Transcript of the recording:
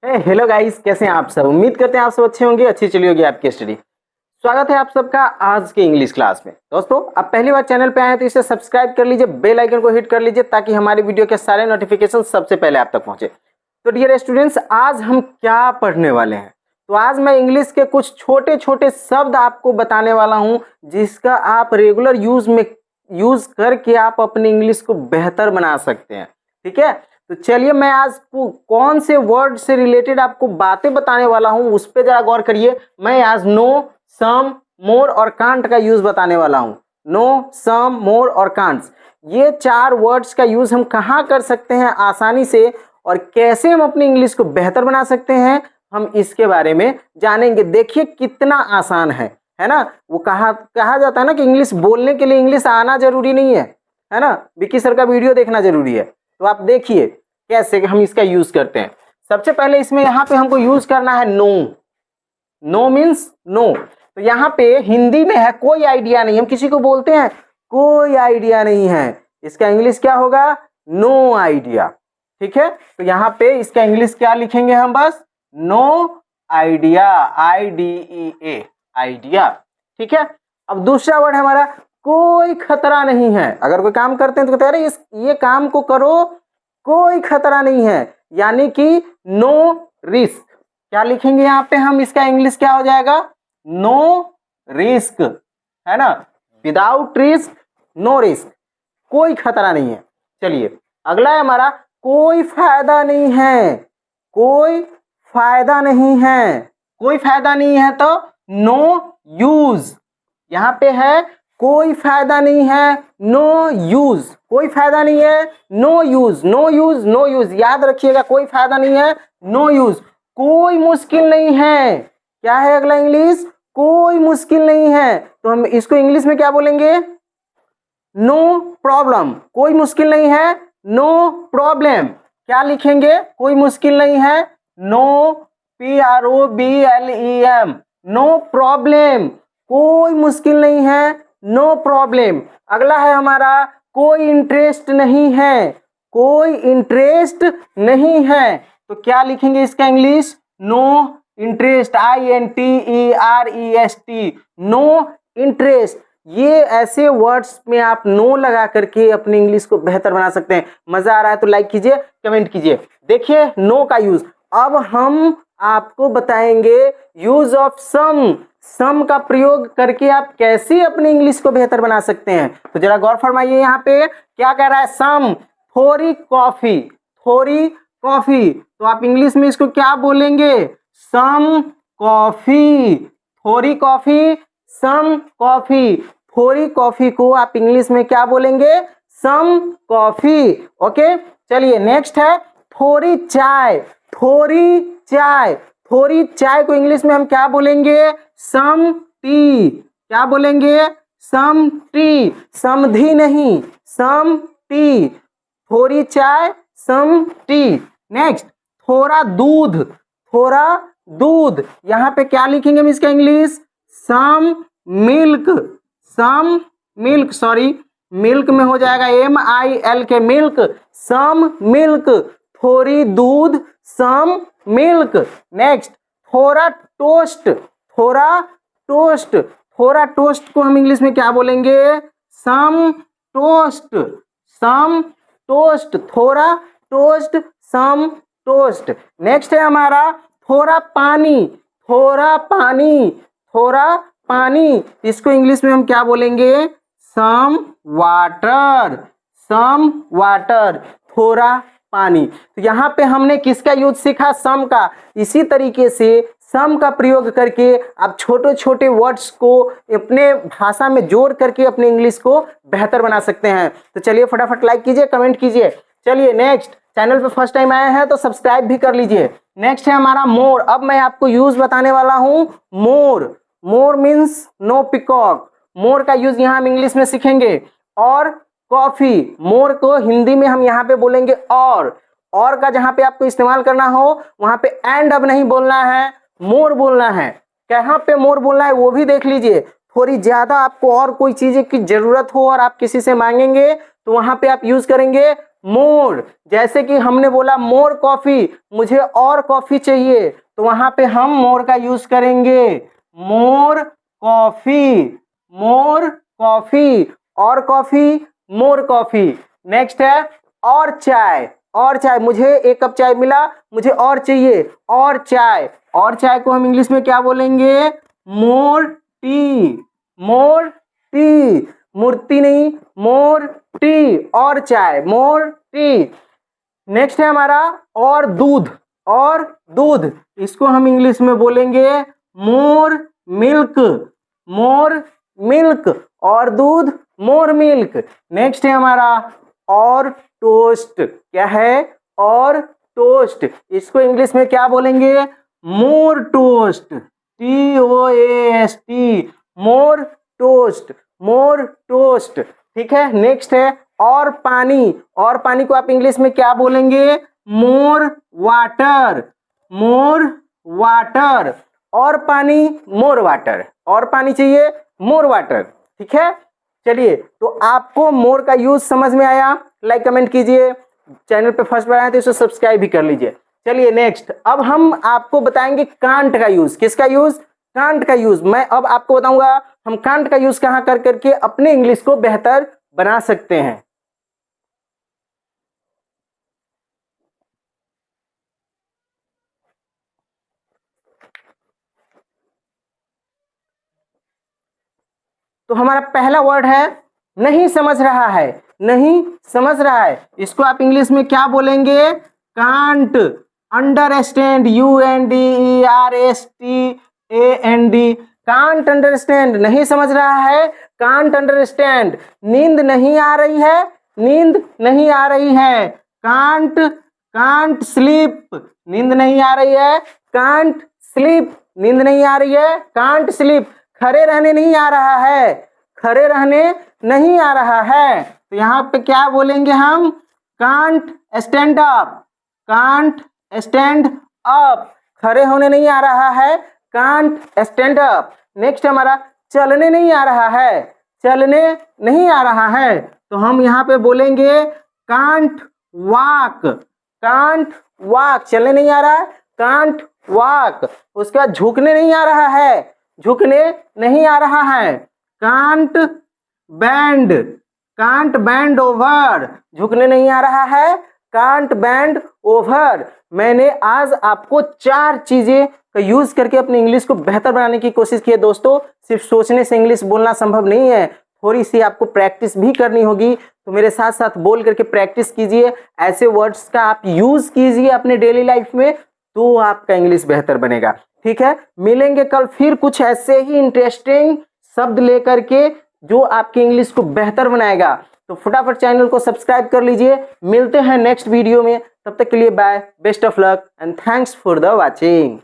Hello guys, कैसे हैं आप सब। उम्मीद करते हैं आप सब अच्छे होंगे, अच्छी चली होगी आपकी स्टडी। स्वागत है आप सबका आज के इंग्लिश क्लास में। दोस्तों, आप पहली बार चैनल पे आए हैं तो इसे सब्सक्राइब कर लीजिए, बेल आइकन को हिट कर लीजिए ताकि हमारी वीडियो के सारे नोटिफिकेशन सबसे पहले आप तक पहुंचे। तो डियर स्टूडेंट्स, आज हम क्या पढ़ने वाले हैं? तो आज मैं इंग्लिश के कुछ छोटे छोटे शब्द आपको बताने वाला हूं जिसका आप रेगुलर यूज करके आप अपनी इंग्लिश को बेहतर बना सकते हैं। ठीक है, तो चलिए मैं आज कौन से वर्ड से रिलेटेड आपको बातें बताने वाला हूं उस पर जरा गौर करिए। मैं आज नो, सम, मोर और कांट का यूज बताने वाला हूं। नो, सम, मोर और कांट्स, ये चार वर्ड्स का यूज हम कहाँ कर सकते हैं आसानी से और कैसे हम अपनी इंग्लिश को बेहतर बना सकते हैं, हम इसके बारे में जानेंगे। देखिए कितना आसान है ना। वो कहा जाता है ना कि इंग्लिश बोलने के लिए इंग्लिश आना जरूरी नहीं है ना। विकी सर का वीडियो देखना जरूरी है। तो आप देखिए कैसे हम इसका यूज करते हैं। सबसे पहले इसमें यहाँ पे हमको यूज करना है नो। No means no. तो यहाँ पे हिंदी में है कोई आइडिया नहीं, हम किसी को बोलते हैं कोई आइडिया नहीं है, इसका इंग्लिश क्या होगा? No idea. ठीक है, तो यहाँ पे इसका इंग्लिश क्या लिखेंगे हम? बस नो आइडिया, IDEA, आइडिया। ठीक है, अब दूसरा वर्ड हमारा कोई खतरा नहीं है। अगर कोई काम करते हैं तो कहते हैं अरे ये काम को करो, कोई खतरा नहीं है, यानी कि नो रिस्क। क्या लिखेंगे यहाँ पे हम? इसका इंग्लिश क्या हो जाएगा? नो रिस्क, है ना। विदाउट रिस्क, नो रिस्क, कोई खतरा नहीं है। चलिए अगला है हमारा कोई फायदा नहीं है। कोई फायदा नहीं है, कोई फायदा नहीं है तो नो यूज। यहां पे है कोई फायदा नहीं है, नो यूज। कोई फायदा नहीं है, no use, no use, no use, याद रखिएगा। कोई फायदा नहीं है, नो यूज। कोई मुश्किल नहीं है, क्या है अगला इंग्लिश? कोई मुश्किल नहीं है, तो हम इसको इंग्लिश में क्या बोलेंगे? No problem. कोई मुश्किल नहीं है, नो प्रॉब्लम। क्या लिखेंगे? कोई मुश्किल नहीं है, नो PROBLEM, नो प्रॉब्लम। कोई मुश्किल नहीं है, नो प्रॉब्लम। अगला है हमारा कोई इंटरेस्ट नहीं है। कोई इंटरेस्ट नहीं है, तो क्या लिखेंगे इसका English? No interest, INTEREST, no interest. ये ऐसे वर्ड्स में आप नो लगा करके अपनी इंग्लिश को बेहतर बना सकते हैं। मजा आ रहा है तो लाइक कीजिए, कमेंट कीजिए। देखिए नो का यूज। अब हम आपको बताएंगे यूज ऑफ सम। सम का प्रयोग करके आप कैसे अपनी इंग्लिश को बेहतर बना सकते हैं। तो जरा गौर फरमाइए, यहाँ पे क्या कह रहा है? सम, थोड़ी कॉफी, थोड़ी कॉफी, तो आप इंग्लिश में इसको क्या बोलेंगे? सम कॉफी, थोड़ी कॉफी, सम कॉफी। थोड़ी कॉफी को आप इंग्लिश में क्या बोलेंगे? Some coffee. ओके, चलिए नेक्स्ट है थोड़ी चाय। थोड़ी चाय, थोड़ी चाय को इंग्लिश में हम क्या बोलेंगे? Some tea. क्या बोलेंगे? सम टी, समधी नहीं, सम टी। थोड़ी चाय, सम टी। नेक्स्ट थोड़ा दूध। थोड़ा दूध, यहां पे क्या लिखेंगे हम इसका English? Some milk. Some milk, sorry milk में हो जाएगा MILK, मिल्क। सम मिल्क, थोड़ी दूध, सम मिल्क। नेक्स्ट थोड़ा टोस्ट। थोड़ा टोस्ट, थोड़ा टोस्ट को हम इंग्लिश में क्या बोलेंगे? Some toast. सम टोस्ट, थोड़ा टोस्ट, सम टोस्ट। नेक्स्ट है हमारा थोड़ा पानी। थोड़ा पानी, थोड़ा पानी, इसको इंग्लिश में हम क्या बोलेंगे? Some water. सम वाटर, थोड़ा पानी। तो यहाँ पे हमने किसका यूज सीखा? सम का। इसी तरीके से सम का प्रयोग करके आप छोटे छोटे वर्ड्स को अपने भाषा में जोड़ करके अपने इंग्लिश को बेहतर बना सकते हैं। तो चलिए फटाफट लाइक कीजिए, कमेंट कीजिए। चलिए नेक्स्ट, चैनल पे फर्स्ट टाइम आए हैं तो सब्सक्राइब भी कर लीजिए। नेक्स्ट है हमारा मोर। अब मैं आपको यूज बताने वाला हूं more. More means no peacock. More का यूज यहाँ हम इंग्लिश में सीखेंगे। और कॉफी, मोर को हिंदी में हम यहाँ पे बोलेंगे और का जहां पे आपको इस्तेमाल करना हो वहां पे एंड अब नहीं बोलना है, मोर बोलना है। कहाँ पे मोर बोलना है वो भी देख लीजिए। थोड़ी ज्यादा आपको और कोई चीज की जरूरत हो और आप किसी से मांगेंगे तो वहां पे आप यूज करेंगे मोर, जैसे कि हमने बोला मोर कॉफी, मुझे और कॉफी चाहिए, तो वहां पे हम मोर का यूज करेंगे, मोर कॉफी, मोर कॉफी, और कॉफी, मोर कॉफी। नेक्स्ट है और चाय, और चाय, मुझे 1 कप चाय मिला, मुझे और चाहिए, और चाय, और चाय को हम इंग्लिश में क्या बोलेंगे, मोर टी, मोर टी, मूर्ति नहीं, मोर टी, और चाय, मोर टी। नेक्स्ट है हमारा और दूध, और दूध, इसको हम इंग्लिश में बोलेंगे मोर मिल्क, मोर मिल्क, और दूध, मोर मिल्क। नेक्स्ट है हमारा और टोस्ट, क्या है, और टोस्ट, इसको इंग्लिश में क्या बोलेंगे, मोर टोस्ट, TOAST, मोर टोस्ट, मोर टोस्ट। ठीक है। नेक्स्ट है और पानी, और पानी को आप इंग्लिश में क्या बोलेंगे, मोर वाटर, मोर वाटर, और पानी, मोर वाटर, और पानी चाहिए, मोर वाटर। ठीक है। चलिए, तो आपको मोर का यूज समझ में आया, लाइक कमेंट कीजिए, चैनल पे फर्स्ट बार आए तो इसे सब्सक्राइब भी कर लीजिए। चलिए नेक्स्ट, अब हम आपको बताएंगे कांट का यूज, किसका यूज, कांट का यूज। मैं अब आपको बताऊंगा हम कांट का यूज कहां कर करके अपने इंग्लिश को बेहतर बना सकते हैं। तो हमारा पहला वर्ड है नहीं समझ रहा है, नहीं समझ रहा है, इसको आप इंग्लिश में क्या बोलेंगे, can't understand, UNDERSTAND, can't understand, नहीं समझ रहा है, कांट अंडरस्टैंड। नींद नहीं आ रही है, नींद नहीं आ रही है, कांट, कांट स्लीप, नींद नहीं आ रही है, कांट स्लीप, नींद नहीं आ रही है, कांट स्लीप। खड़े रहने नहीं आ रहा है, खड़े रहने नहीं आ रहा है, तो यहाँ पे क्या बोलेंगे हम, can't stand up, can't stand up, खड़े होने नहीं आ रहा है, कांट स्टैंड अप। नेक्स्ट हमारा चलने नहीं आ रहा है, चलने नहीं आ रहा है, तो हम यहाँ पे बोलेंगे कांट वॉक, कांट वॉक, चलने नहीं आ रहा है, कांट वॉक। उसके बाद झुकने नहीं आ रहा है, झुकने नहीं आ रहा है, can't band, can't band over, झुकने नहीं आ रहा है, कांट बैंड ओवर। मैंने आज आपको 4 चीजें का यूज करके अपनी इंग्लिश को बेहतर बनाने की कोशिश की है दोस्तों। सिर्फ सोचने से इंग्लिश बोलना संभव नहीं है, थोड़ी सी आपको प्रैक्टिस भी करनी होगी, तो मेरे साथ साथ बोल करके प्रैक्टिस कीजिए, ऐसे वर्ड्स का आप यूज कीजिए अपने डेली लाइफ में, तो आपका इंग्लिश बेहतर बनेगा। ठीक है, मिलेंगे कल फिर कुछ ऐसे ही इंटरेस्टिंग शब्द लेकर के जो आपकी इंग्लिश को बेहतर बनाएगा। तो फटाफट चैनल को सब्सक्राइब कर लीजिए, मिलते हैं नेक्स्ट वीडियो में, तब तक के लिए bye, best of luck and thanks for the watching.